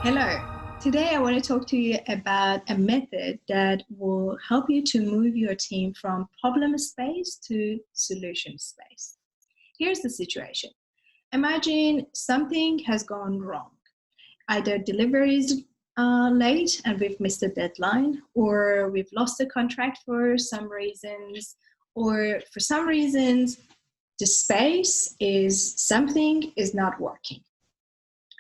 Hello. Today I want to talk to you about a method that will help you to move your team from problem space to solution space. Here's the situation. Imagine something has gone wrong. Either delivery is late and we've missed the deadline, or we've lost the contract for some reasons, or for some reasons the space is something is not working.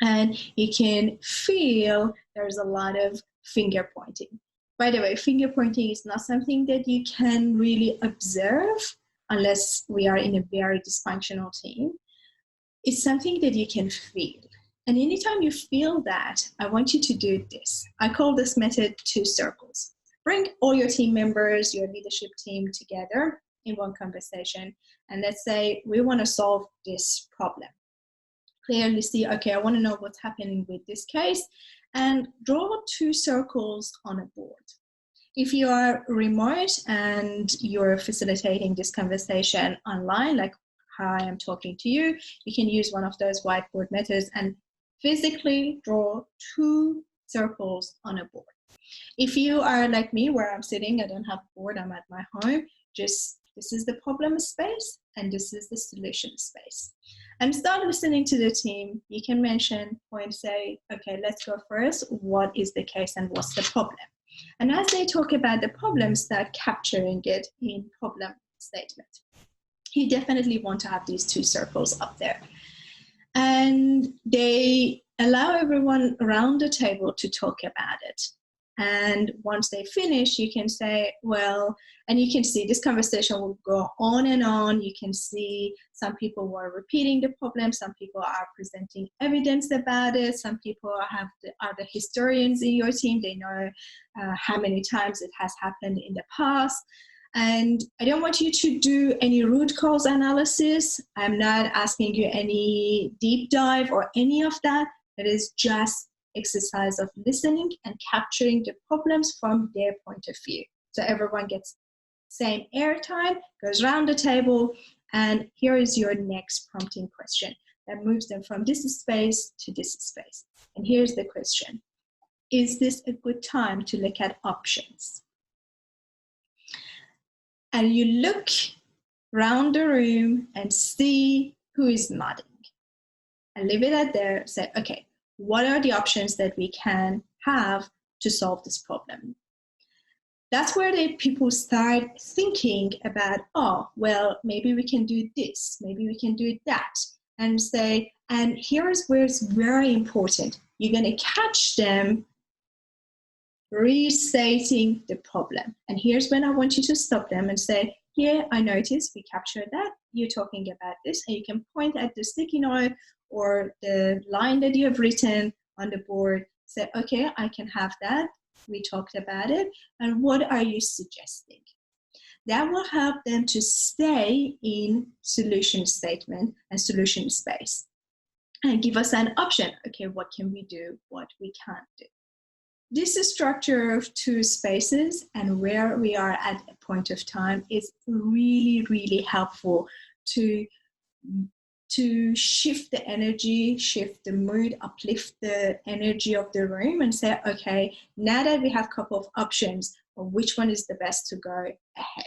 And you can feel there's a lot of finger pointing. By the way, finger pointing is not something that you can really observe unless we are in a very dysfunctional team. It's something that you can feel. And anytime you feel that, I want you to do this. I call this method 2 circles. Bring all your team members, your leadership team together in one conversation. And let's say we want to solve this problem. Clearly see, okay, I want to know what's happening with this case, and draw 2 circles on a board. If you are remote and you're facilitating this conversation online, like how I am talking to you, you can use one of those whiteboard methods and physically draw 2 circles on a board. If you are like me, where I'm sitting, I don't have a board, I'm at my home, just this is the problem space and this is the solution space. And start listening to the team. You can mention, point, say, okay, let's go first. What is the case and what's the problem? And as they talk about the problem, start capturing it in problem statement. You definitely want to have these 2 circles up there. And they allow everyone around the table to talk about it. And once they finish, you can say, well, and you can see this conversation will go on and on. You can see some people were repeating the problem. Some people are presenting evidence about it. Some people are the historians in your team. They know how many times it has happened in the past. And I don't want you to do any root cause analysis. I'm not asking you any deep dive or any of that. It is just exercise of listening and capturing the problems from their point of view. So everyone gets same airtime, goes around the table, and here is your next prompting question that moves them from this space to this space. And here's the question. Is this a good time to look at options? And you look around the room and see who is nodding. And leave it at there, say, okay, what are the options that we can have to solve this problem? That's where people start thinking about, oh, well, maybe we can do this, maybe we can do that. And say, and here's where it's very important. You're going to catch them restating the problem. And here's when I want you to stop them and say, here, I noticed we captured that. You're talking about this. And you can point at the sticky note or the line that you have written on the board, say, okay, I can have that. We talked about it. And what are you suggesting? That will help them to stay in solution statement and solution space and give us an option. Okay, what can we do? What we can't do. This structure of 2 spaces and where we are at a point of time is really, really helpful to shift the energy, shift the mood, uplift the energy of the room and say, okay, now that we have a couple of options, which one is the best to go ahead?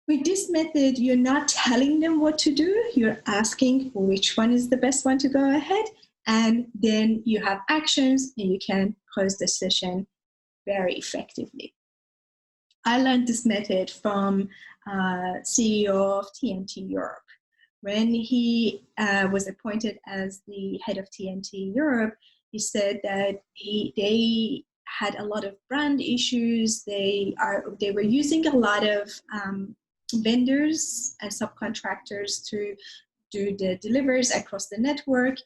With this method, you're not telling them what to do. You're asking which one is the best one to go ahead. And then you have actions and you can close the session very effectively. I learned this method from CEO of TNT Europe. When he was appointed as the head of TNT Europe, he said that they had a lot of brand issues. They were using a lot of vendors and subcontractors to do the deliveries across the network.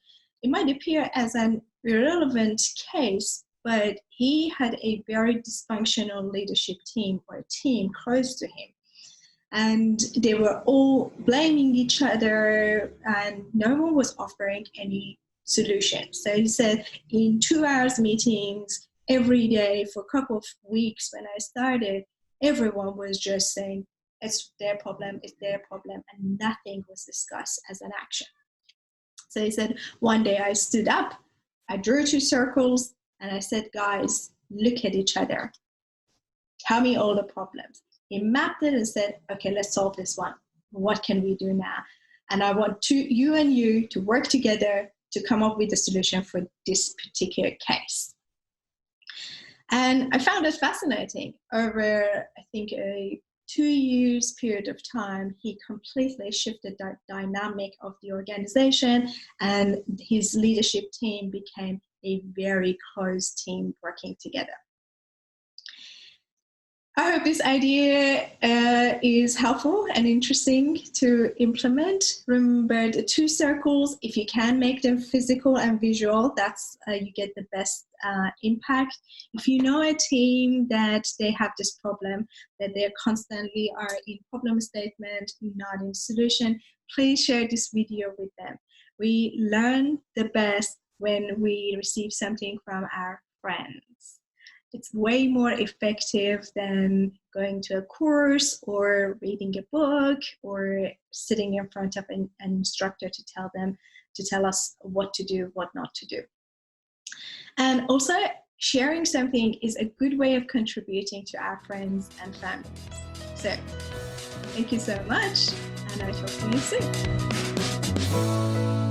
It might appear as an irrelevant case, but he had a very dysfunctional leadership team or a team close to him. And they were all blaming each other and no one was offering any solution. So he said in 2 hours meetings every day for a couple of weeks when I started, everyone was just saying, it's their problem, and nothing was discussed as an action. So he said, one day I stood up, I drew 2 circles and I said, guys, look at each other. Tell me all the problems. He mapped it and said, okay, let's solve this one. What can we do now? And I want you to work together to come up with a solution for this particular case. And I found it fascinating. Over, I think, a 2 years period of time, he completely shifted the dynamic of the organization, and his leadership team became a very close team working together. I hope this idea is helpful and interesting to implement. Remember the 2 circles, if you can make them physical and visual, that's you get the best impact. If you know a team that they have this problem, that they constantly are in problem statement, not in solution, please share this video with them. We learn the best when we receive something from our friends. It's way more effective than going to a course or reading a book or sitting in front of an instructor to tell us what to do, what not to do. And also, sharing something is a good way of contributing to our friends and families. So, thank you so much, and I'll talk to you soon.